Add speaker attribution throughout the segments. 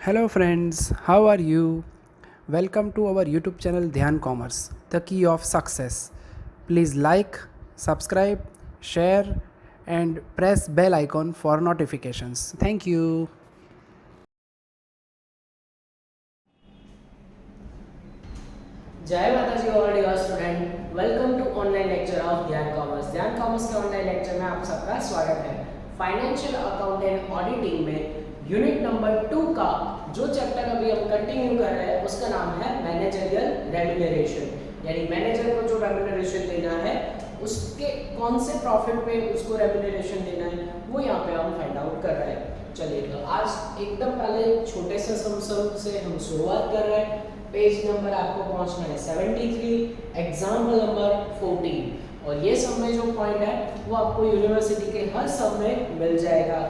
Speaker 1: Hello friends, how are you? Welcome to our YouTube channel Dhyan Commerce, the key of success. Please like, subscribe, share and press bell icon for notifications. Thank you.
Speaker 2: जय माता जी all dear student, welcome to online lecture of Dhyan commerce. Dhyan commerce के online lecture में आप सबका स्वागत है। Financial account and auditing में यूनिट नंबर 2 का जो चैप्टर अभी हम कंटिन्यू कर रहे हैं उसका नाम है मैनेजरियल रेम्यूनरेशन, यानी मैनेजर को जो रेम्यूनरेशन देना है उसके कौन से प्रॉफिट पे उसको रेम्यूनरेशन देना है वो यहाँ पे हम फाइंड आउट कर रहे हैं। चलिए तो आज एकदम पहले छोटे से सम से हम शुरुआत कर रहे हैं। पेज नंबर आपको पहुंचना है 73, एग्जाम्पल नंबर 14 और ये सब में जो पॉइंट है वो आपको यूनिवर्सिटी के हर सब में मिल जाएगा।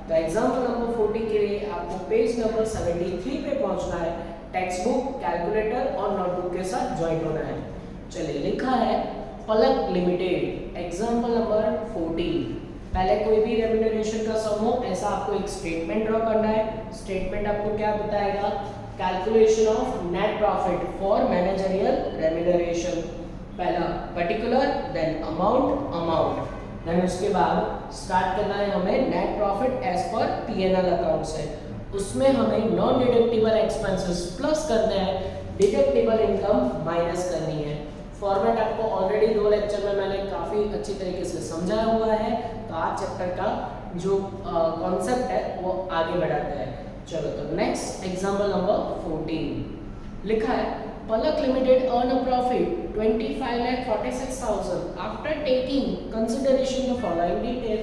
Speaker 2: तो एग्जाम्पल नंबर 40 के लिए आपको पेज नंबर 73 पे पहुंचना है। टेक्स्ट बुक, कैलकुलेटर और नोटबुक के साथ ज्वाइन होना है। चलिए, लिखा है पलक लिमिटेड, एग्जाम्पल नंबर 14। पहले कोई भी रेम्यूनरेशन का सम हो ऐसा आपको एक स्टेटमेंट ड्रॉ करना है। स्टेटमेंट आपको क्या बताएगा? Calculation of net profit for managerial remuneration. पहला पर्टिकुलर, देन अमाउंट, देन उसके बाद स्टार्ट करना है हमें net profit as per PNL account से। उसमें हमें नॉन डिडक्टिबल एक्सपेंसेस प्लस करना है, डिडक्टिबल इनकम माइनस करनी है। फॉर्मेट आपको ऑलरेडी 2 लेक्चर में मैंने काफ़ी अच्छी तरीके से समझाया हुआ है। तो आज चैप्टर का जो कॉन्सेप्ट है वो आगे बढ़ाते हैं। चलो तो नेक्स्ट एग्जांपल नंबर 14 लिखा है Palak limited earn a profit 25,46,000 after taking consideration the following detail.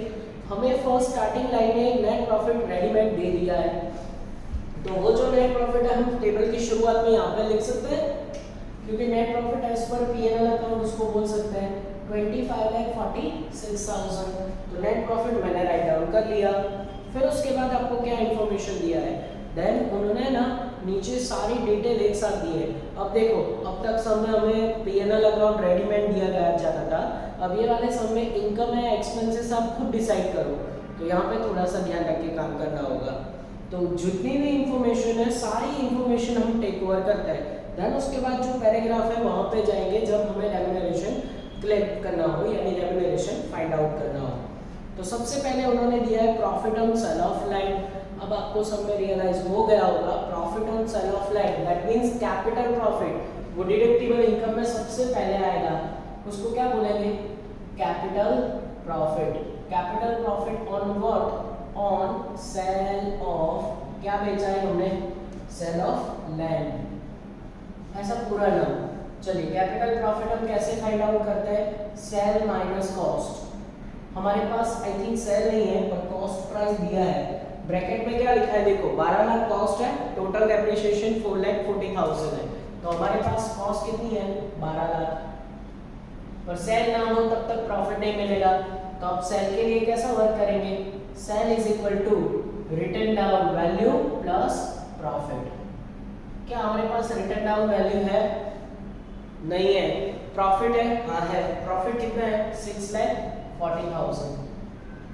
Speaker 2: हमें फर्स्ट स्टार्टिंग लाइन में नेट प्रॉफिट रेडीमेड दे दिया है, तो वो जो नेट प्रॉफिट है हम टेबल की शुरुआत में यहाँ पे लिख सकते हैं, क्योंकि net profit as per PNL account उसको बोल सकते हैं 25,46,000। तो नेट प्रॉफिट मैंने राइट डाउन कर लिया। फिर उसके बाद आपको क्या इन्फॉर्मेशन दिया है, देन उन्होंने ना नीचे सारी डिटेल एक साथ दी है। अब देखो, अब तक सब में हमें पीएनएल अकाउंट रेडीमेड दिया गया जाता था, अब ये वाले सब में इनकम है एक्सपेंसेस आप खुद डिसाइड करो। तो यहाँ पे थोड़ा सा ध्यान रख के काम करना होगा। तो जितनी भी इंफॉर्मेशन है सारी इंफॉर्मेशन हम टेक ओवर करते हैं। देन उसके बाद जो पैराग्राफ है वहाँ पे जाएंगे जब हमें रेम्यूनरेशन क्लेम करना हो, यानी रेम्यूनरेशन फाइंड आउट करना हो। तो सबसे पहले उन्होंने दिया है profit on sale of land. अब आपको सब में रियलाइज हो गया होगा profit on sale of land that means capital profit, वो डिडक्टिबल इनकम में सबसे पहले आएगा। उसको क्या बोलेंगे? Capital profit. Capital profit on what? On sale of, क्या बेचा है हमने? सेल ऑफ लैंड, ऐसा पूरा नाम। चलिए, कैपिटल प्रॉफिट हम कैसे फाइंड आउट करते हैं? Sale minus cost. हमारे पास आई थिंक सेल नहीं है पर कॉस्ट प्राइस दिया है। ब्रैकेट में क्या लिखा है देखो, 12 लाख कॉस्ट है, टोटल डेप्रिसिएशन 4,40,000 है। तो हमारे पास कॉस्ट कितनी है? 12 लाख। पर सेल ना हो तब तक प्रॉफिट नहीं मिलेगा। तो अब सेल के लिए कैसा वर्क करेंगे? Sale is equal to written down value plus profit. क्या हमारे पास रिटन डाउन वैल्यू है? नहीं है। प्रॉफिट है? हाँ है। प्रॉफिट कितना है? 6,40,000।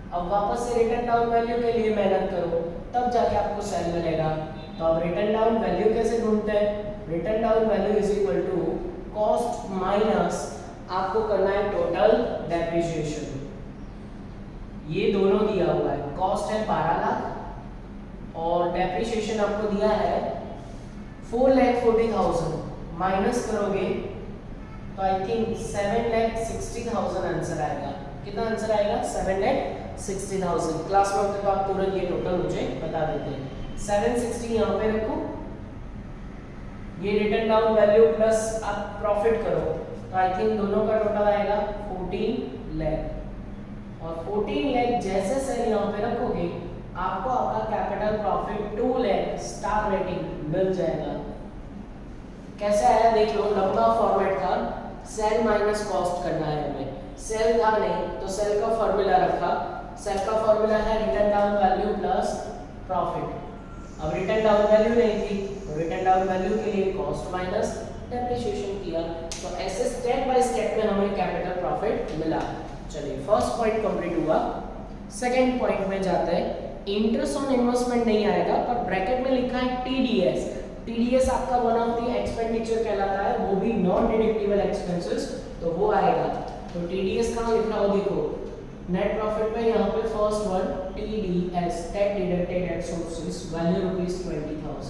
Speaker 2: अब वापस से रिटर्न डाउन वैल्यू के लिए मेहनत करो, तब जाके आपको सेल मिलेगा। तो अब रिटर्न डाउन वैल्यू कैसे ढूंढते हैं? Return down value is equal to cost minus आपको करना है टोटल डेप्रिसिएशन। ये दोनों दिया हुआ है, कॉस्ट है 12 लाख और डेप्रिसिएशन आपको दिया है 4,40,000। माइनस करोगे तो आई थिंक 7,60,000 आंसर आएगा। कितना आंसर आएगा? 7,60,000। क्लास में होते तो आप तुरंत ये टोटल मुझे बता देते हैं। 760 यहाँ पे रखो, ये रिटर्न डाउन वैल्यू प्लस आप प्रॉफिट करो तो आई थिंक दोनों का टोटल आएगा 14 लाख। और 14 लाख जैसे सेल यहाँ पे रखोगे आपको आपका capital profit 2 lakh star rating मिल जाएगा। कैसे आया देख लो, लंबा फॉर्मेट था, सेल माइनस कॉस्ट करना है हमें। सेल था नहीं तो सेल का फॉर्मूला रखा। सेल का फॉर्मूला है return down value plus profit. अब रिटर्न डाउन वैल्यू नहीं थी तो रिटर्न डाउन वैल्यू के लिए कॉस्ट माइनस डेप्रिसिएशन किया। तो ऐसे स्टेप बाय स्टेप में हमें कैपिटल प्रॉफिट मिला। चलिए, फर्स्ट पॉइंट कंप्लीट हुआ। सेकंड पॉइंट में जाते हैं। इंटरेस्ट ऑन इन्वेस्टमेंट नहीं आएगा पर ब्रैकेट में लिखा लिखा है TDS। TDS आपका वन ऑफ द एक्सपेंडिचर कहलाता है, वो भी नॉन डिडक्टिबल एक्सपेंसेस, तो वो आएगा। तो TDS कहाँ लिख रहा हो देखो, नेट प्रॉफिट में यहाँ पे first one TDS, tax deducted at sources, value ₹20,000।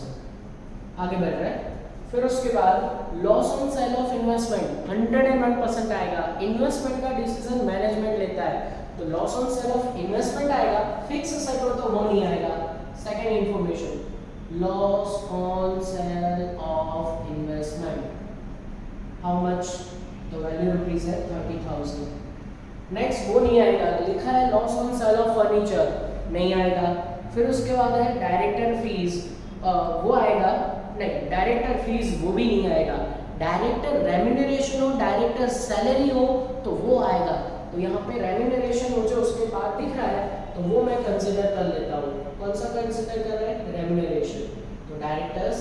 Speaker 2: आगे बढ़ रहा है। फिर उसके बाद loss on sale of investment 101% आएगा। इन्वेस्टमेंट का डिसीजन मैनेजमेंट लेता है, तो loss on sale of investment आएगा, फिक्स असेट हो तो वो नहीं आएगा। Second information, loss on sale of investment, how much, तो वैल्यू रुपीस है 30,000। नेक्स्ट वो नहीं आएगा, लिखा है loss on sale of furniture, नहीं आएगा। फिर उसके बाद है डायरेक्टर फीस, वो आएगा नहीं, डायरेक्टर फीस वो भी नहीं आएगा। डायरेक्टर रेम्यूनरेशन हो, डायरेक्टर सैलरी हो तो वो आएगा। तो यहाँ पे रेम्यूनरेशन मुझे उसके बाद दिख रहा है, तो वो मैं कंसिडर कर लेता हूँ। कौन सा कंसिडर कर रहा है, रेम्यूनरेशन, तो डायरेक्टर्स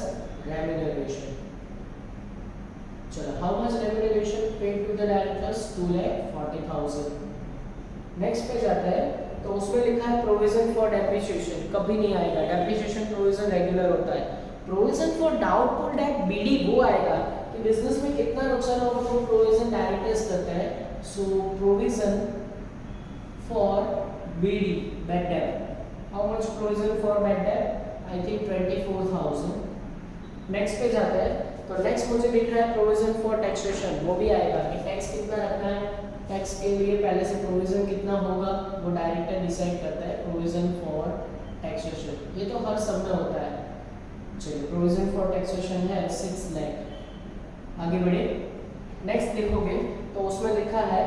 Speaker 2: रेम्यूनरेशन। चलो, how much remuneration paid to the directors, 2,40,000। Next पे जाता है, तो उसमें लिखा है प्रोविजन फॉर डेप्रिसिएशन, कभी नहीं आएगा, डेप्रिसिएशन प्रोविजन रेगुलर होता है। Provision for doubtful debt BD वो आएगा कि बिजनेस में कितना नुकसान होगा, वो प्रोविजन डायरेक्टर्स करते हैं। So provision for BD bad debt, how much provision for bad debt, I think 24,000। Next पे जाते हैं, तो नेक्स्ट मुझे दिख रहा है प्रोविजन फॉर टैक्सेशन, वो भी आएगा कि टैक्स कितना रखना है, टैक्स के लिए पहले से प्रोविजन कितना होगा वो डायरेक्टर डिसाइड करता है। प्रोविजन फॉर टैक्सेशन, ये तो हर सब में होता है। चलिए, प्रोविजन फॉर टैक्सेशन है 6 लाख। आगे बढ़े, नेक्स्ट देखोगे तो उसमें लिखा है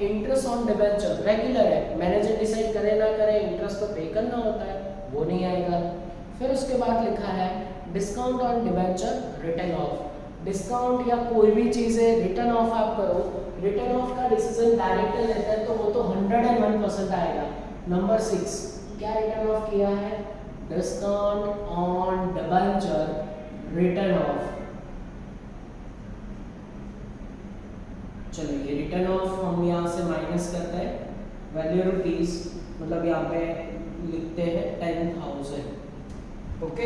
Speaker 2: इंटरेस्ट ऑन डिबेंचर, रेगुलर है, मैनेजर डिसाइड करे ना करे इंटरेस्ट तो पे करना होता है, वो नहीं आएगा। फिर उसके बाद लिखा है discount on debenture return of, discount या कोई भी चीज़ है रिटर्न ऑफ आप करो, रिटर्न ऑफ का डिसीजन डायरेक्टर लेता है, तो वो तो 101% आएगा। नंबर 6 क्या रिटर्न ऑफ किया है, discount on debenture return of. चलो, ये रिटर्न ऑफ हम यहाँ से माइनस करते हैं, वैल्यू रुपीस, मतलब यहाँ पे लिखते हैं 10,000। ओके,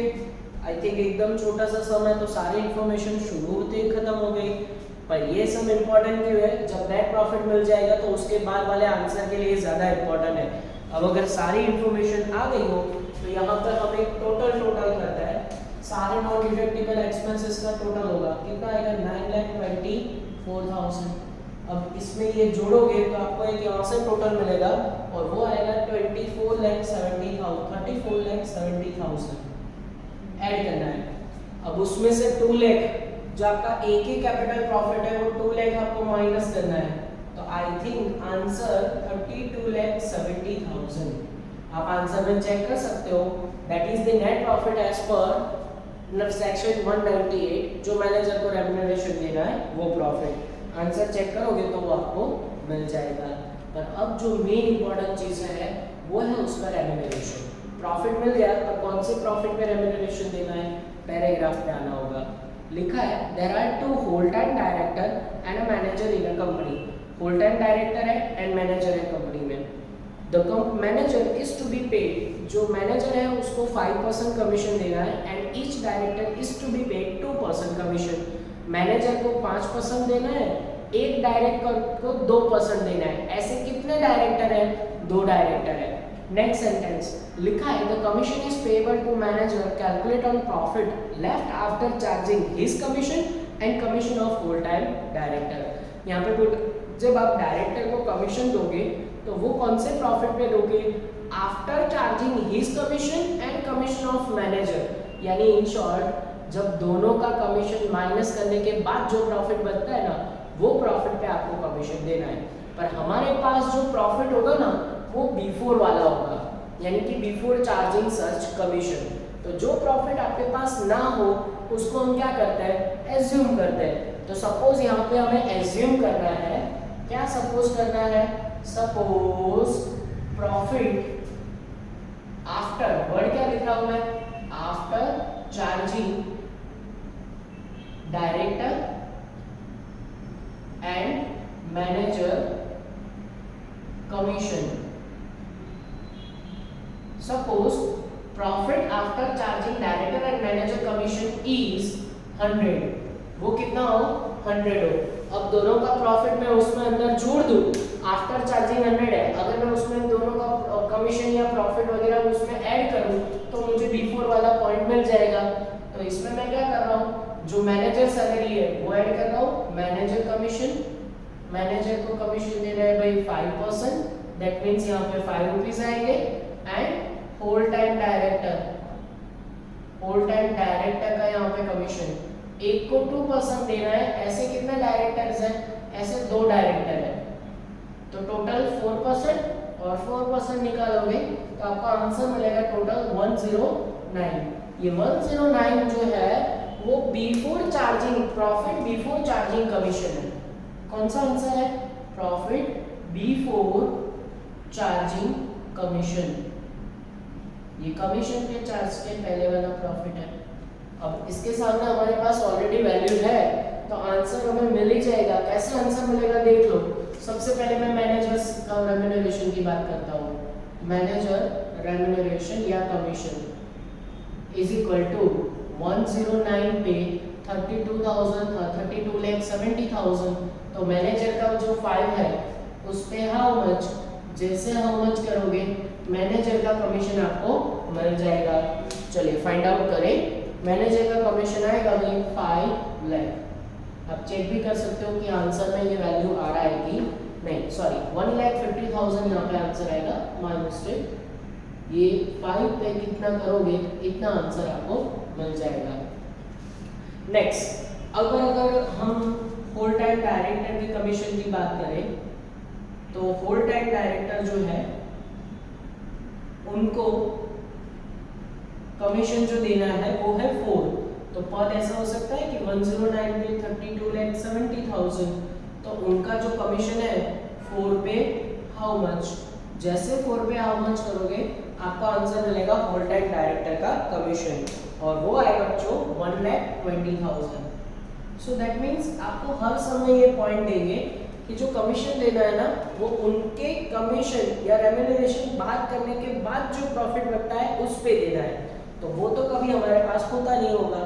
Speaker 2: आई थिंक एकदम छोटा सा सम है, तो सारी इंफॉर्मेशन शुरू होते ही खत्म हो गई। पर ये सब इम्पोर्टेंट क्यों है, जब नेट प्रॉफिट मिल जाएगा तो उसके बाद वाले आंसर के लिए ज़्यादा इम्पोर्टेंट है। अब अगर सारी इंफॉर्मेशन आ गई हो तो यहाँ पर हम एक टोटल करते हैं, सारे नॉन डिडक्टिबल एक्सपेंसेस का टोटल होगा, कितना आएगा, 9,24,000। अब इसमें ये जोड़ोगे तो आपको एक यहाँ से टोटल मिलेगा, और वो आएगा 34,70,000 ऐड करना है। अब उसमें से 2 लाख जो आपका एक ही कैपिटल प्रॉफिट है, वो 2 लाख आपको माइनस करना है, तो आई थिंक आंसर 32,70,000। आप आंसर में चेक कर सकते हो, that is the net profit as per section 198, जो मैनेजर को रेम्यूनरेशन देना है वो प्रॉफिट। आंसर चेक करोगे तो वो आपको मिल जाएगा। पर अब जो मेन इंपॉर्टेंट चीज़ है वो है उसका रेम्यूनरेशन। प्रॉफिट मिल गया, पर कौन से प्रॉफिट पे रेम्यूनरेशन देना है, पैराग्राफ पे आना होगा। लिखा है there are 2 whole time director and a manager in a company. Whole time director है एंड मैनेजर है कंपनी में। The manager is to be paid, जो मैनेजर है उसको 5% कमीशन देना है, and each director is to be paid 2% commission. Manager को 5% देना है, एक डायरेक्टर को 2% देना है। ऐसे कितने डायरेक्टर हैं, 2 डायरेक्टर है। नेक्स्ट सेंटेंस लिखा है the commission is payable to manager calculate on profit left after charging his commission and commission of whole time director. यहाँ पे जब आप डायरेक्टर को कमीशन दोगे तो वो कौन से प्रॉफिट पे दोगे, after charging his commission and commission of manager, यानी इन शॉर्ट जब दोनों का कमीशन माइनस करने के बाद जो प्रॉफिट बनता है ना, वो प्रॉफिट पे आपको कमीशन देना है। पर हमारे पास जो प्रॉफिट होगा ना वो बिफोर वाला होगा, यानी कि बिफोर चार्जिंग सच कमीशन। तो जो प्रॉफिट आपके पास ना हो उसको हम क्या करते हैं, एज्यूम करते हैं। तो सपोज यहाँ पे हमें एज्यूम करना है, क्या सपोज करना है, सपोज प्रॉफिट आफ्टर, वर्ड क्या लिख रहा हूं मैं, after charging director and manager commission. Suppose profit after charging director and manager commission is 100, वो कितना हो 100 हो। अब दोनों का प्रॉफिट मैं उसमें अंदर जोड़ दूं, आफ्टर चार्जिंग 100 है, अगर मैं उसमें दोनों का कमीशन या प्रॉफिट वगैरह उसमें ऐड करूं तो मुझे बिफोर वाला पॉइंट मिल जाएगा। तो इसमें मैं क्या कर रहा हूं, जो मैनेजर सैलरी है वो ऐड कर रहा हूं, मैनेजर कमीशन, मैनेजर को कमीशन दे रहा है भाई 5%, दैट मींस यहां पे 5 रुपीस आएंगे। And whole time director, whole time director का यहां पे कमीशन, एक को 2% देना है, ऐसे कितने डायरेक्टर्स हैं, ऐसे 2 डायरेक्टर है, तो टोटल 4% और 4% निकालोगे तो आपका आंसर मिलेगा टोटल 109। ये 109 जो है वो before charging, profit before charging commission है। कौन सा आंसर है, प्रॉफिट बिफोर चार्जिंग कमीशन, ये कमीशन के चार्ज के पहले वाला प्रॉफिट है। अब इसके सामने हमारे पास ऑलरेडी वैल्यू है तो आंसर हमें मिल ही जाएगा। कैसे आंसर मिलेगा देख लो। सबसे पहले मैं मैनेजर्स का रेम्यूनरेशन की बात करता हूँ। मैनेजर रेम्यूनरेशन या कमीशन इज इक्वल टू 109 पे 32,70,000, तो मैनेजर का जो 5 है उस पे हाउ मच, जैसे हाउ मच करोगे मैनेजर का कमीशन आपको मिल जाएगा। चलिए फाइंड आउट करें। मैनेजर का कमीशन आएगा भाई 5 लाख। आप चेक भी कर सकते हो कि आंसर में ये वैल्यू आ रहा है कि नहीं, सॉरी 1,50,000 यहाँ पे आंसर आएगा, माय मिस्टेक। ये 5 पे कितना करोगे इतना आंसर आपको मिल जाएगा। नेक्स्ट, अगर हम होल टाइम डायरेक्टर की कमीशन की बात करें तो होल टाइम डायरेक्टर जो है उनको कमीशन जो देना है वो है 4। तो पद ऐसा हो सकता है कि 109 पे 32,70,000, तो उनका जो कमीशन है 4 पे हाउ मच, जैसे 4 पे हाउ मच करोगे आपका आंसर मिलेगा होल टाइम डायरेक्टर का कमीशन, और वो आएगा बच्चों 1,20,000। सो दैट मीन्स आपको हर समय ये पॉइंट देंगे कि जो कमीशन देना है ना वो उनके कमीशन या रेम्यूनरेशन बात करने के बाद जो प्रॉफिट बनता है उस पे देना है, तो वो तो कभी हमारे पास होता नहीं होगा।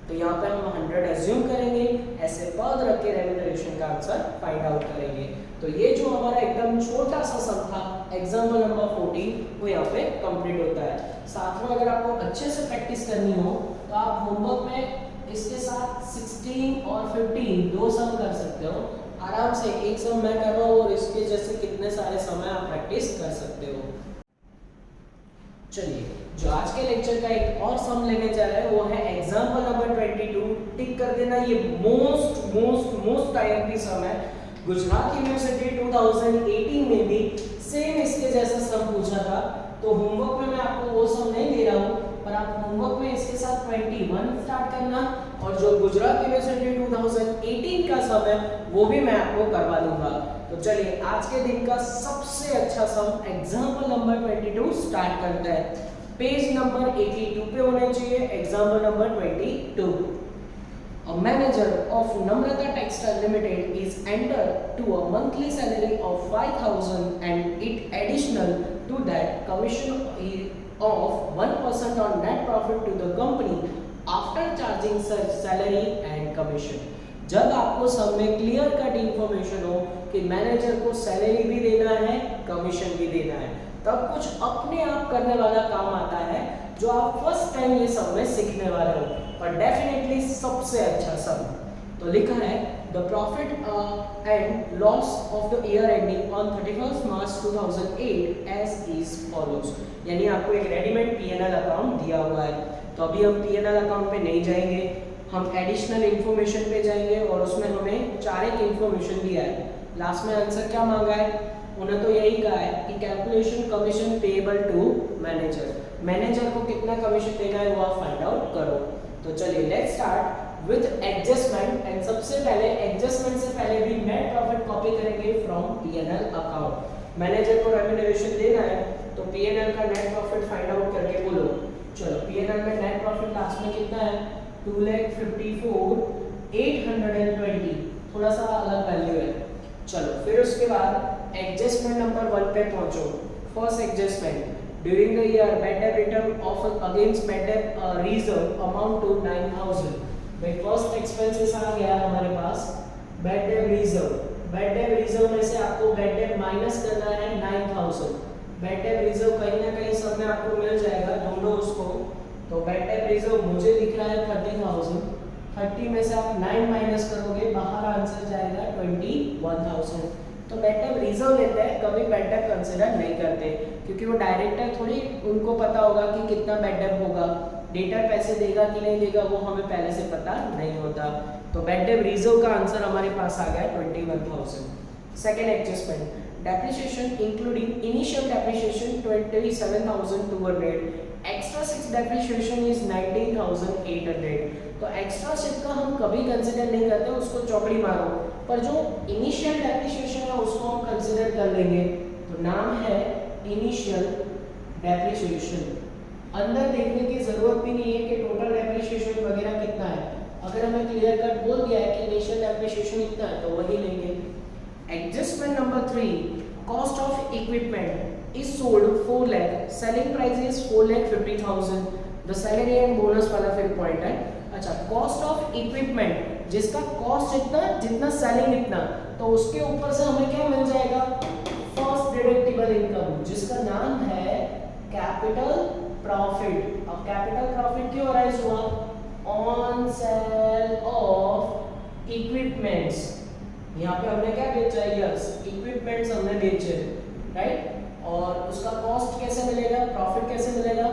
Speaker 2: तो यहाँ पे हम 100 एज्यूम करेंगे, ऐसे पद रख के रेम्यूनरेशन का आंसर फाइंड आउट करेंगे। तो ये जो हमारा एकदम छोटा सा सम था एग्जाम्पल नंबर 14 वो यहाँ पे कंप्लीट होता है। साथ में अगर आपको अच्छे से प्रैक्टिस करनी हो तो आप होमवर्क में इसके साथ 16 और 15 दो सम कर सकते हो आराम से। एक सम मैं कर रहा हूँ और इसके जैसे कितने सारे समय आप प्रैक्टिस कर सकते हो। चलिए, जो आज के लेक्चर का एक और सम लेने जा रहा है वो है एग्जाम्पल नंबर 22। टिक कर देना, ये मोस्ट आईएमपी सम है। गुजरात यूनिवर्सिटी 2018 में भी सेम इसके जैसा सम पूछा था, तो होमवर्क में मैं आपको वो सम नहीं दे रहा हूँ, पर आप होमवर्क में इसके साथ 21 स्टार्ट करना, और जो गुजरात यूनिवर्सिटी 2018 का सम है वो भी मैं आपको करवा दूंगा। तो चलिए आज के दिन का सबसे अच्छा सम एग्जाम्पल नंबर 22 स्टार्ट करते हैं। पेज नंबर 82 पे होने चाहिए example number 22। A manager of Namrata Textile Limited is entered to a monthly salary of 5,000 and it additional to that commission of 1% on net profit to the company after charging such salary and commission। जब आपको सब में clear cut information हो कि manager को salary भी देना है कमीशन भी देना है, तब कुछ अपने आप करने वाला काम आता है जो आप फर्स्ट टाइम ये सब में सीखने वाले हो, पर डेफिनेटली सबसे अच्छा सम। तो लिखा है the profit and loss of the year ending on 31 March 2008 as is follows. यानी आपको एक रेडीमेड पीएनएल अकाउंट दिया हुआ है। तो अभी हम पीएनएल अकाउंट पे नहीं जाएंगे, हम एडिशनल इंफॉर्मेशन पे जाएंगे और उसमें हमें 4 एक इंफॉर्मेशन दिया है। लास्ट में आंसर क्या मांगा है, उन्हें तो यही कहा है कि calculation commission payable to manager, manager को कितना कमीशन देना है वो आप फाइंड आउट करो। तो चलिए let's start with adjustment. And सबसे पहले एडजस्टमेंट से पहले भी नेट प्रॉफिट कॉपी करेंगे फ्रॉम पीएनएल अकाउंट। मैनेजर को रेम्यूनरेशन देना है तो पीएनएल का नेट प्रॉफिट फाइंड आउट करके बोलो। चलो पीएनएल में नेट प्रॉफिट लास्ट में कितना है 2,54,820, थोड़ा सा अलग वैल्यू है। चलो फिर उसके बाद एडजस्टमेंट नंबर 1 पे पहुंचो। First adjustment during the year bad debt written off against bad debt reserve amount to 9000। भाई फर्स्ट एक्सपेंसेस आ गया हमारे पास bad debt reserve. Bad debt reserve में से आपको बैड डेट माइनस करना है 9000। बैड डेट रिजर्व कहीं ना कहीं सब में आपको मिल जाएगा, ढूंढो उसको। तो बैड डेट रिजर्व मुझे दिख रहा है 30000। 30 में से आप 9 माइनस करोगे, बाहर आंसर जाएगा 21000। तो बैड डेट रिजर्व लेते हैं, कभी बैड डेट कंसीडर नहीं करते, क्योंकि वो डायरेक्टर थोड़ी उनको पता होगा कि कितना बैड डेट होगा, डेटर पैसे देगा कि नहीं देगा वो हमें पहले से पता नहीं होता। तो बैड डेट रिजर्व का आंसर हमारे पास आ गया 21000। Second adjustment, depreciation including initial depreciation 27200, extra 6 depreciation is 19800। तो एक्स्ट्रा 6 का हम कभी कंसीडर नहीं करते, उसको चौकड़ी मारो, पर जो इनिशियल डेप्रिसिएशन है उसको हम कंसीडर कर लेंगे। तो नाम है इनिशियल डेप्रिसिएशन। अंदर देखने की जरूरत भी नहीं है कि टोटल डेप्रिसिएशन वगैरह कितना है, अगर हमें क्लियर कट बोल दिया है कि इनिशियल डेप्रिसिएशन इतना है तो वही लेंगे। Adjustment number 3, cost of equipment is sold 4 lakh, selling price is 4,50,000। The salary and bonus वाला फिर पॉइंट है। अच्छा, कॉस्ट ऑफ इक्विपमेंट जिसका कॉस्ट जितना जितना सेलिंग इतना, तो उसके ऊपर से हमें क्या मिल जाएगा, फर्स्ट डिडक्टिबल इनकम, जिसका नाम है कैपिटल प्रॉफिट। अब कैपिटल प्रॉफिट क्यों अराइज हुआ, ऑन सेल ऑफ इक्विपमेंट्स। यहाँ पे हमने क्या बेचा, यस इक्विपमेंट्स हमने बेचे, राइट। और उसका कॉस्ट कैसे मिलेगा, प्रॉफिट कैसे मिलेगा,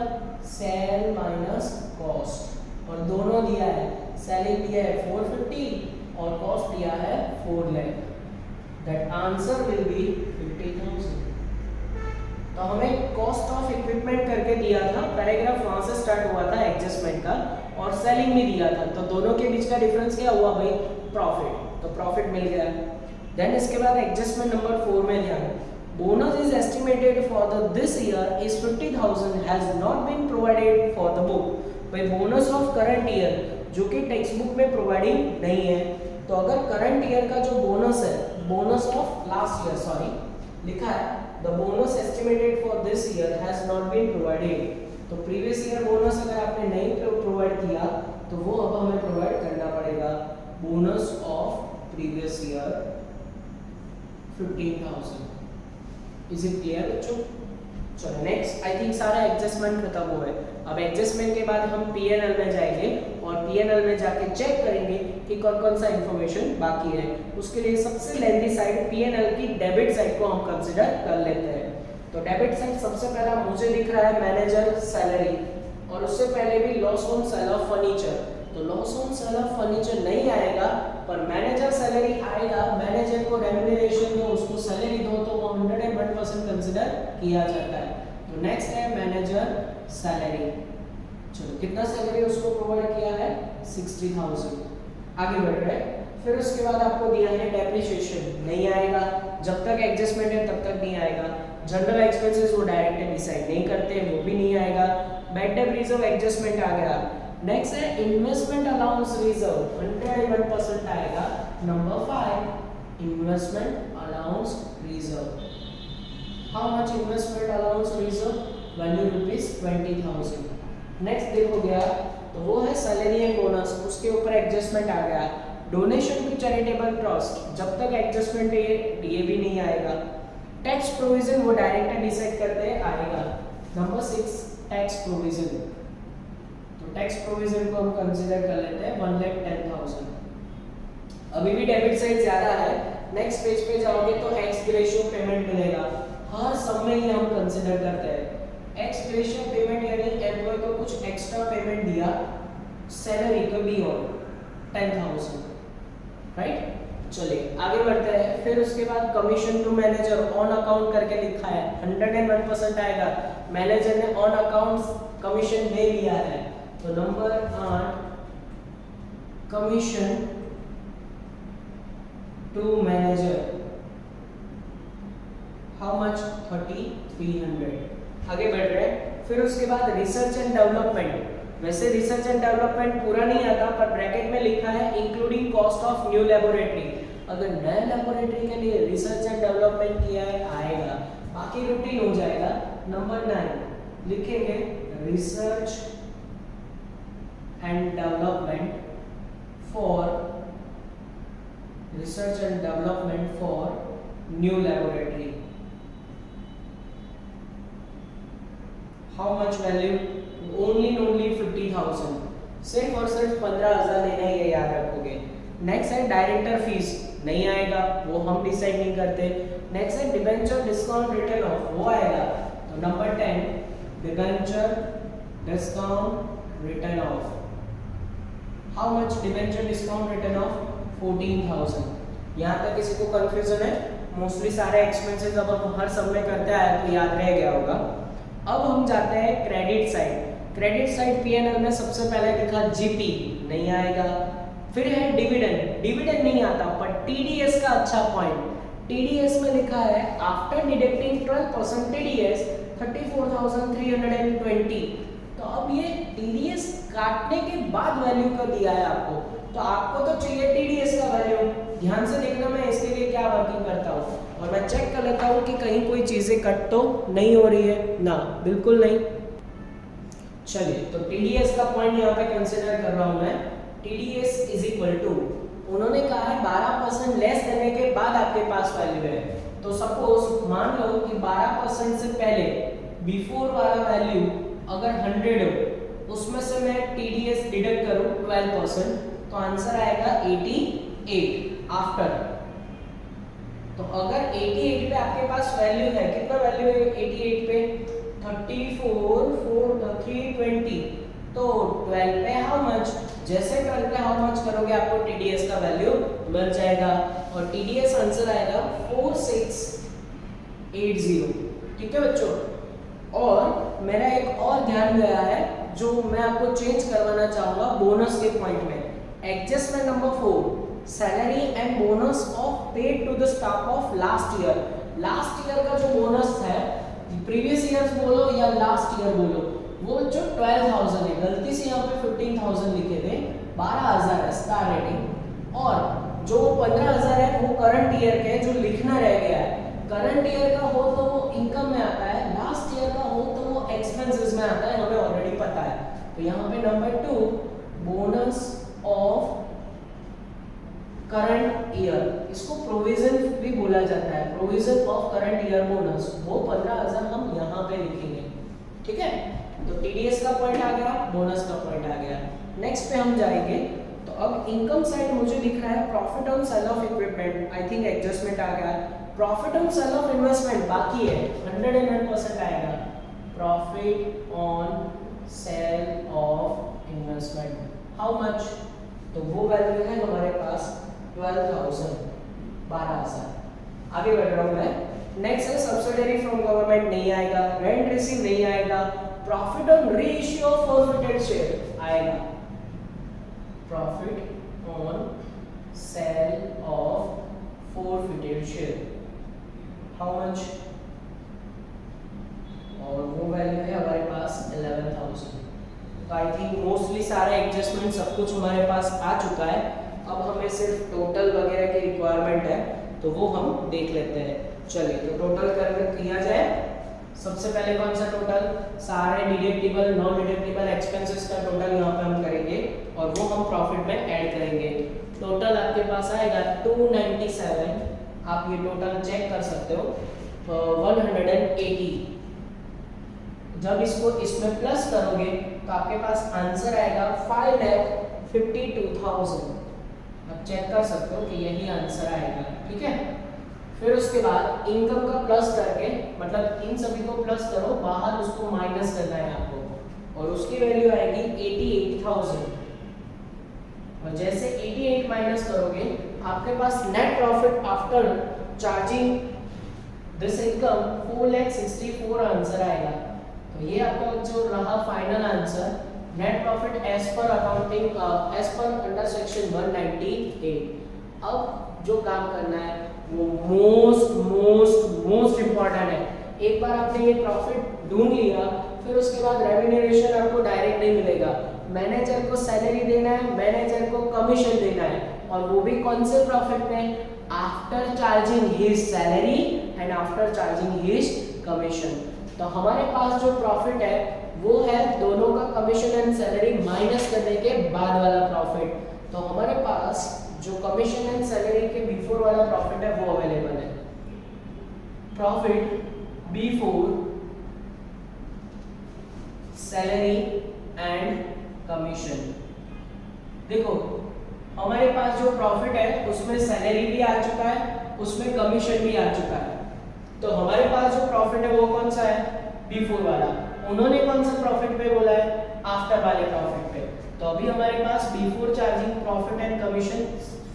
Speaker 2: सेल माइनस कॉस्ट। और दोनों दिया है, सेलिंग दिया है 450 और कॉस्ट दिया है 4 lakh. That answer will be 50,000। तो हमें कॉस्ट ऑफ इक्विपमेंट करके दिया था, पैराग्राफ वहां से स्टार्ट हुआ था एडजस्टमेंट का, और सेलिंग भी दिया था। तो दोनों के बीच का डिफरेंस क्या हुआ भाई, प्रॉफिट। तो प्रॉफिट मिल गया। देन इसके बाद एडजस्टमेंट नंबर 4 में ध्यान, bonus is estimated for the this year is 50,000 has not been provided for the book. भाई बोनस ऑफ करंट ईयर जो कि टेक्स्ट बुक में प्रोवाइडिंग नहीं है, तो अगर करंट ईयर का जो बोनस है, bonus of last year sorry लिखा है, the bonus estimated for this year has not been provided. तो प्रीवियस ईयर बोनस अगर आपने नहीं प्रोवाइड किया तो वो अब हमें प्रोवाइड करना पड़ेगा। Bonus of previous year 15,000। Is it clear बच्चों? चलो नेक्स्ट, आई थिंक सारा एडजस्टमेंट खत्म हुआ है। अब एडजस्टमेंट के बाद हम पीएनएल में जाएंगे और पीएनएल में जाके चेक करेंगे कि कौन कौन सा इंफॉर्मेशन बाकी है। उसके लिए सबसे लेंथी साइड पीएनएल की डेबिट साइड को हम कंसीडर कर लेते हैं। तो डेबिट साइड सबसे पहला मुझे दिख रहा है मैनेजर सैलरी, और उससे पहले भी loss on sale of furniture. तो loss on sale of furniture नहीं आएगा, पर मैनेजर सैलरी आएगा। मैनेजर को रेम्यूनरेशन दो, उसको सैलरी दो, तो वो 101% कंसीडर किया जाता है। तो नेक्स्ट है मैनेजर सैलरी। चलो कितना सैलरी उसको प्रोवाइड किया है, 60,000। आगे बढ़ रहे हैं। फिर उसके बाद आपको दिया है डेप्रिसिएशन, नहीं आएगा, जब तक एडजस्टमेंट है तब तक नहीं आएगा। जनरल एक्सपेंसेस वो डायरेक्ट डिसाइड नहीं करते, वो भी नहीं आएगा। बैड डेट रिजर्व एडजस्टमेंट आ गया। नेक्स्ट है इन्वेस्टमेंट अलाउंस रिजर्व, 101% आएगा। Number 5 investment allowance reserve. How much investment allowance reserve, value ₹20,000। Next देखो गया तो वो है सैलरी एंड बोनस, उसके ऊपर एडजस्टमेंट आ गया। डोनेशन टू चैरिटेबल ट्रस्ट, जब तक एडजस्टमेंट है ये भी नहीं आएगा। टैक्स प्रोविजन वो डायरेक्टर डिसाइड करते हैं, आएगा। Number 6 tax provision. तो टैक्स प्रोविजन को हम कंसीडर कर लेते हैं 1,10,000। अभी भी डेबिट साइड ज्यादा है। नेक्स्ट पेज पे जाओगे तो एक्स ग्रेशियो पेमेंट मिलेगा, हर सब में ये हम कंसीडर करते हैं। एक्स ग्रेशियो पेमेंट यानी एम्प्लॉय को कुछ एक्स्ट्रा पेमेंट दिया सैलरी को भी और 10,000, राइट। चलिए आगे बढ़ते हैं। फिर उसके बाद commission to manager on account करके लिखा है, 101% आएगा। मैनेजर ने ऑन अकाउंट कमीशन ले लिया है। तो number 8 commission to manager, how much, 3,300। आगे बढ़ रहे हैं। फिर उसके बाद रिसर्च एंड डेवलपमेंट। वैसे रिसर्च एंड डेवलपमेंट पूरा नहीं आता, पर ब्रैकेट में लिखा है including cost of new laboratory. अगर नए लेबोरेटरी के लिए रिसर्च एंड डेवलपमेंट किया है आएगा, बाकी रूटीन हो जाएगा। नंबर 9 लिखेंगे research and development for new laboratory. How much value? Only 50,000, सिर्फ और सिर्फ 15,000 लेना है, ये याद रखोगे। नेक्स्ट है डायरेक्टर फीस, नहीं आएगा, वो हम डिसाइड नहीं करते। नेक्स्ट है डिबेंचर डिस्काउंट रिटर्न ऑफ, वो आएगा। तो number 10 debenture discount return of. How much debenture discount return of? 14,000। यहाँ तक किसी को कंफ्यूजन है? मोस्टली सारे एक्सपेंसेस अब हम हर सब में करते आए तो याद रह गया होगा। अब हम जाते हैं credit side. Credit side PNL में सबसे पहले लिखा जीपी, नहीं आएगा। फिर है डिविडेंड, डिविडेंड नहीं आता, पर टीडीएस का अच्छा पॉइंट, टीडीएस में लिखा है आफ्टर डिडक्टिंग 12% टीडीएस 34,320। तो अब ये टीडीएस काटने के बाद वैल्यू का दिया है आपको, तो आपको तो चाहिए टीडीएस का वैल्यू। ध्यान से देखना मैं इसके लिए क्या वर्किंग करता हूँ, और मैं चेक कर लेता हूँ कि कहीं कोई चीजें कट तो नहीं हो रही है ना, बिल्कुल नहीं। चलिए, तो टीडीएस का पॉइंट यहाँ पे कंसीडर कर रहा हूँ मैं। टीडीएस इज इक्वल टू, उन्होंने कहा है 12% लेस देने के बाद आपके पास वैल्यू है। तो सपोज मान लो कि 12% से पहले बिफोर वाला वैल्यू अगर 100 हो, उसमें से मैं टीडीएस डिडक्ट करूं 12%, तो आंसर आएगा 88 आफ्टर। तो अगर 88 पे आपके पास वैल्यू है, कितना वैल्यू है 88 पे? 34,320। तो 12 पे हाउ मच? जैसे 12 पे हाउ मच करोगे आपको टीडीएस का वैल्यू मिल जाएगा, और टीडीएस आंसर आएगा 4680। ठीक है बच्चों। और मेरा एक और ध्यान गया है जो मैं आपको चेंज करवाना चाहूंगा बोनस के पॉइंट में। Adjustment number 4, salary and bonus of paid to the staff of last year. Last year का जो बोनस है, प्रीवियस ईयर्स बोलो या लास्ट ईयर बोलो, वो जो 12,000 है, गलती से यहाँ पे 15,000 लिखे थे, 12,000 है स्टार रेटिंग, और जो 15,000 है वो करंट ईयर के जो लिखना रह गया है। करंट ईयर का हो तो वो इनकम में आता है, लास्ट ईयर का हो तो वो एक्सपेंसेस में आता है, हमें ऑलरेडी पता है। तो यहाँ पे number 2 bonus of current year, इसको प्रोविजन भी बोला जाता है, provision of current year bonus, वो 15,000 हम यहाँ पे लिखेंगे। ठीक है, तो टीडीएस का पॉइंट आ गया, बोनस का पॉइंट आ गया। नेक्स्ट पे हम जाएंगे, तो अब इनकम साइड मुझे दिख रहा है profit on sale of equipment, I think adjustment आ गया। Profit on sale of investment बाकी है, 101% आएगा। Profit on sale of investment how much? तो वो वैल्यू है हमारे पास 12,000, 12,000। आगे बढ़ रहा हूँ मैं। नेक्स्ट है सब्सिडरी फ्रॉम गवर्नमेंट, नहीं आएगा। रेंट रिसीव नहीं आएगा। Profit on reissue of forfeited share आएगा। Profit on sale of forfeited share how much? और वो वैल्यू है हमारे पास 11,000। तो आई थिंक मोस्टली सारे एडजस्टमेंट सब कुछ हमारे पास आ चुका है। अब हमें सिर्फ टोटल वगैरह की रिक्वायरमेंट है, तो वो हम देख लेते हैं। चलिए, तो टोटल करके किया जाए। सबसे पहले कौन सा टोटल? सारे डिडक्टिबल नॉन डिडक्टिबल एक्सपेंसेस का टोटल यहाँ पे हम करेंगे, और वो हम प्रॉफिट में ऐड करेंगे। टोटल आपके पास आएगा 297, आप ये टोटल चेक कर सकते हो, 180। जब इसको इसमें प्लस करोगे तो आपके पास आंसर आएगा 5,52,000। आप चेक कर सकते हो कि यही आंसर आएगा। ठीक है, फिर उसके बाद इनकम का प्लस करके, मतलब इन सभी को प्लस करो, बाहर उसको माइनस करना है आपको, और उसकी वैल्यू आएगी 88,000। और जैसे 88 माइनस करोगे आपके पास net profit after charging this income 4,64,000 answer आएगा। तो ये आपका जो रहा final answer, net profit as per accounting as per under section 198। अब जो काम करना है वो मोस्ट इम्पॉर्टेंट है। एक बार आपने ये प्रॉफिट ढूंढ लिया, फिर उसके बाद रेम्यूनरेशन आपको डायरेक्ट नहीं मिलेगा। मैनेजर को सैलरी देना है, मैनेजर को कमीशन देना है, और वो भी कौन से प्रॉफिट में? After charging his salary and after charging his commission. तो हमारे पास जो प्रॉफिट है वो है दोनों का कमीशन एंड सैलरी माइनस करने के बाद वाला प्रॉफिट। तो हमारे पास जो कमीशन एंड सैलरी के बिफोर वाला प्रॉफिट है वो अवेलेबल है। Profit before salary and commission. देखो हमारे पास जो प्रॉफिट है उसमें सैलरी भी आ चुका है, उसमें कमीशन भी आ चुका है। तो हमारे पास जो प्रॉफिट है वो कौन सा है? बिफोर वाला। उन्होंने कौन सा प्रॉफिट पे बोला है? आफ्टर वाले प्रॉफिट पे। तो अभी हमारे पास before charging profit and commission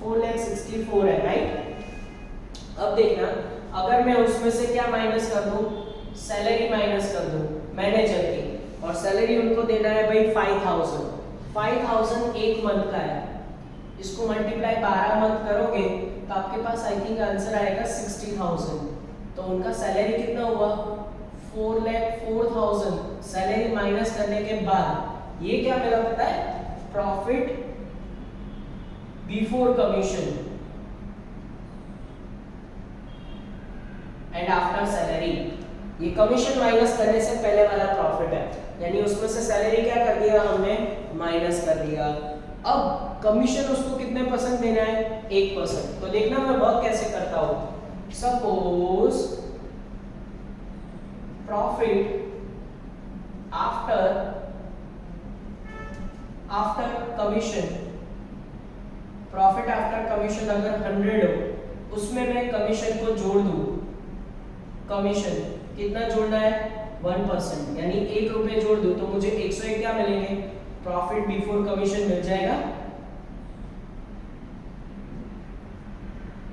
Speaker 2: 4,64,00,000 है, राइट। अब देखना, अगर मैं उसमें से क्या माइनस कर दूं? सैलरी माइनस कर दूं मैनेजर की, और सैलरी उनको देना है भाई 5,000 एक मंथ का है। इसको मल्टीप्लाई 12 मंथ करोगे तो आपके पास आई थिंक आंसर आएगा 60,000। तो उनका सैलरी कितना हुआ? 4,04,000 सैलरी माइनस करने के बाद। ये क्या मेरा पता है? Profit before commission and after salary. ये कमीशन माइनस करने से पहले वाला प्रॉफिट है, यानी उसमें से सैलरी क्या कर दिया हमने? माइनस कर दिया। अब कमीशन उसको कितने परसेंट देना है? 1%। तो देखना मैं वर्क कैसे करता हूं। Suppose profit after commission, profit after commission अगर 100 हो, उसमें मैं कमीशन को जोड़ दूं। कमीशन कितना जोड़ना है? 1%, यानी 1 रुपए जोड़ दूं तो मुझे 101 क्या मिलेंगे? प्रॉफिट बिफोर कमीशन मिल जाएगा।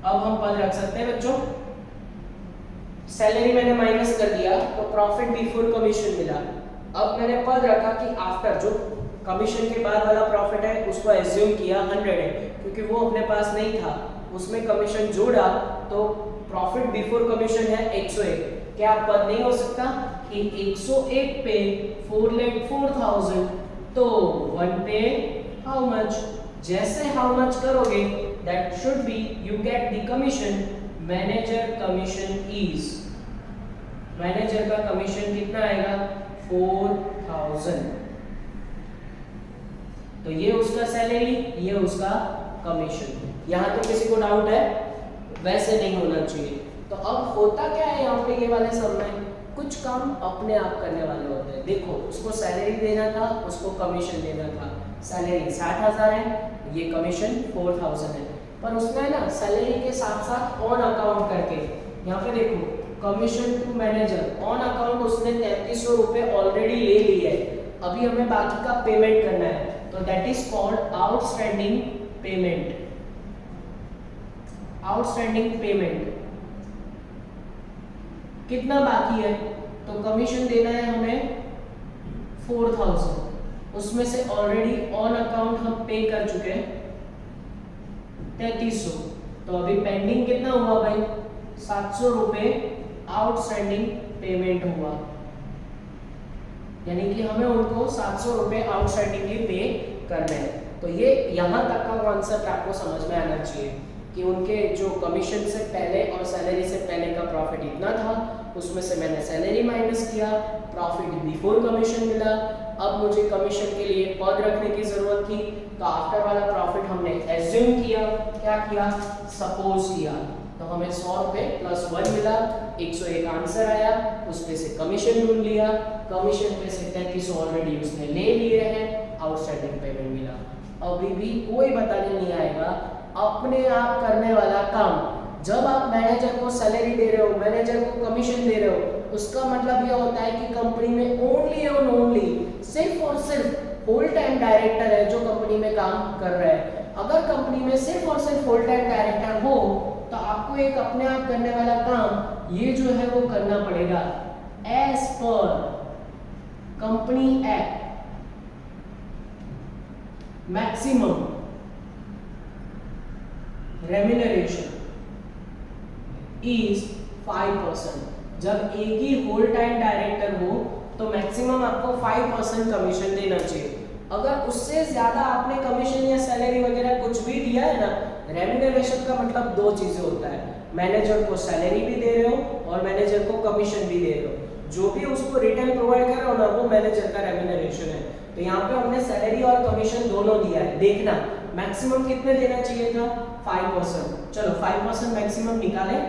Speaker 2: अब हम पद रख सकते हैं बच्चों। सैलरी मैंने माइनस कर दिया तो प्रॉफिट बिफोर कमीशन मिला। अब मैंने पद रखा कि आफ्टर, जो कमीशन के बाद वाला प्रॉफिट है उसको एज्यूम किया 100 है, क्योंकि वो अपने पास नहीं था, उसमें कमीशन जोड़ा तो प्रॉफिट बिफोर कमीशन है 101। क्या पद नहीं हो सकता? इन 101 पे 4,04,000, तो 1 पे हाउ मच? जैसे हाउ मच करोगे that should be you get the commission. Manager commission is, manager का कमीशन कितना आएगा? 4,000। तो ये उसका सैलरी, ये उसका कमीशन। यहां तो किसी को डाउट है? वैसे नहीं होना चाहिए। तो अब होता क्या है यहाँ पे ये वाले सब में? कुछ काम अपने आप करने वाले होते हैं। देखो उसको सैलरी देना था, उसको कमीशन देना था। सैलरी 60,000 है, ये कमीशन 4,000 है, पर उसने ना सैलरी के साथ साथ ऑन अकाउंट करके, यहाँ पे देखो commission to manager on account उसने 3,300 रुपए ऑलरेडी ले लिए है। अभी हमें बाकी का पेमेंट करना है, तो that is called outstanding payment. Outstanding payment कितना बाकी है? तो कमीशन देना है हमें 4,000, उसमें से ऑलरेडी ऑन अकाउंट हम पे कर चुके हैं 3,300। तो अभी पेंडिंग कितना हुआ भाई? 700 रुपए आउटस्टैंडिंग पेमेंट हुआ, यानी कि हमें उनको 700 रुपए आउटस्टैंडिंगली पे करने हैं। तो ये यहाँ तक का कॉन्सेप्ट आपको समझ में आना चाहिए कि उनके जो कमीशन से पहले और सैलरी से पहले का प्रॉफिट इतना था, उसमें से मैंने सैलरी माइनस किया, प्रॉफिट बिफोर कमीशन मिला। अब मुझे कमीशन के लिए पद रखने की जरूरत थी, तो आफ्टर वाला प्रॉफिट हमने एज्यूम किया। क्या किया? सपोज किया। तो हमें 100 रुपए प्लस 1 मिला, 101 आंसर आया। उसमें से कमीशन ढूंढ लिया, कमीशन में से 3,300 ऑलरेडी उसने ले लिए हैं, आउटस्टैंडिंग पेमेंट मिला। अभी भी कोई बताने नहीं आएगा अपने आप करने वाला काम। जब आप मैनेजर को सैलरी दे रहे हो, मैनेजर को कमीशन दे रहे हो, उसका मतलब यह होता है कि कंपनी में ओनली और ओनली सिर्फ और सिर्फ होल टाइम डायरेक्टर है जो कंपनी में काम कर रहा है। अगर कंपनी में सिर्फ और सिर्फ होल टाइम डायरेक्टर हो तो आपको एक अपने आप करने वाला काम ये जो है वो करना पड़ेगा as per company act. Maximum remuneration is 5%। जब एक ही होल टाइम डायरेक्टर हो तो मैक्सिमम आपको 5% कमीशन देना चाहिए। अगर उससे ज्यादा आपने कमीशन या सैलरी वगैरह कुछ भी दिया है ना, रेम्यूनरेशन का मतलब दो चीजें होता है, मैनेजर को सैलरी भी दे रहे हो और मैनेजर को कमीशन भी दे रहे हो। जो भी उसको रिटर्न प्रोवाइड कर रहा हो ना वो मैनेजर का रेम्यूनरेशन है। तो यहाँ पे हमने सैलरी और कमीशन दोनों दिया है। देखना मैक्सिमम कितने देना चाहिए था 5%। चलो 5% मैक्सिमम निकालें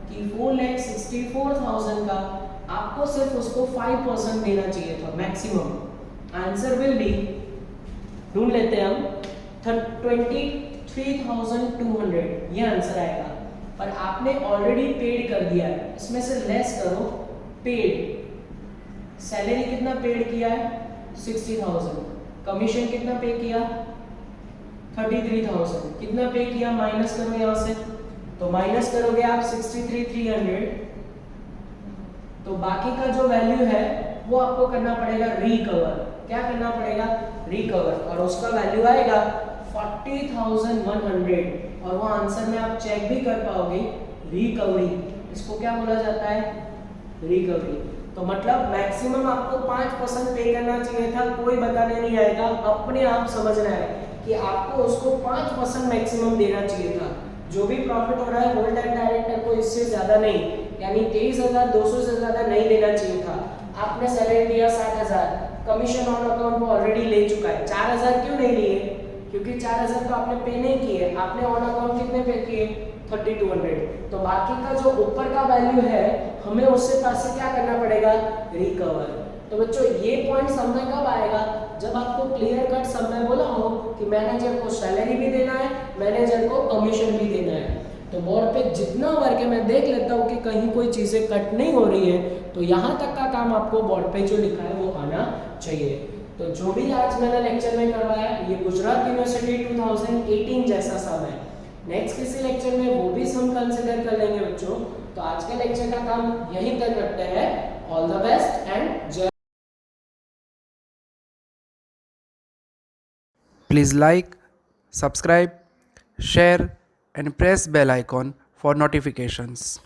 Speaker 2: कि 4,64,000 का आपको सिर्फ उसको 5% देना चाहिए था मैक्सिमम। आंसर विल बी, ढूंढ लेते हैं हम, 23,200 ये आंसर आएगा। पर आपने ऑलरेडी पेड कर दिया है, इसमें से लेस करो पेड। सैलरी कितना पेड किया है 60,000, कमीशन कितना पे किया 33,000, कितना पे किया माइनस करो यहाँ से, तो माइनस करोगे आप 63,300, तो बाकी का जो वैल्यू है वो आपको करना पड़ेगा रिकवर। क्या करना पड़ेगा रिकवर, और उसका वैल्यू आएगा 40,100, और वो आंसर में आप चेक भी कर पाओगे रिकवरी। इसको क्या बोला जाता है रिकवरी। तो मतलब मैक्सिमम आपको 5% पे करना चाहिए था, कोई बताने नहीं आएगा, अपने आप समझना है कि आपको उसको 5% मैक्सिमम देना चाहिए था। जो भी प्रॉफिट हो रहा है होल टाइम डायरेक्टर को इससे ज्यादा नहीं, यानी 23,200 से ज्यादा नहीं देना चाहिए था। आपने सैलरी दिया 60,000, कमीशन ऑन अकाउंट को ऑलरेडी ले चुका है। 4,000 क्यों नहीं लिए, क्योंकि 4,000 तो आपने पे नहीं किए, आपने ऑन अकाउंट कितने पे किए 3,200। तो बाकी का जो ऊपर का वैल्यू है हमें उससे पैसे क्या करना पड़ेगा रिकवर। तो बच्चों ये पॉइंट समझ कब आएगा, जब आपको क्लियर कट समय बोला हो कि मैनेजर को सैलरी भी देना है, मैनेजर को कमीशन भी देना है। तो बोर्ड पे जितना वर्क है मैं देख लेता हूँ कि कहीं कोई चीज़ें कट नहीं हो रही है, तो यहाँ तक का काम आपको बोर्ड पे जो लिखा है वो आना चाहिए। तो जो भी आज मैंने लेक्चर में करवाया ये गुजरात यूनिवर्सिटी 2018 जैसा सम है। नेक्स्ट किसी लेक्चर में वो भी सम कंसिडर कर लेंगे बच्चों। तो आज के लेक्चर का काम यहीं तक रखते हैं। ऑल द बेस्ट एंड जय।
Speaker 1: Please like, subscribe, share and press bell icon for notifications.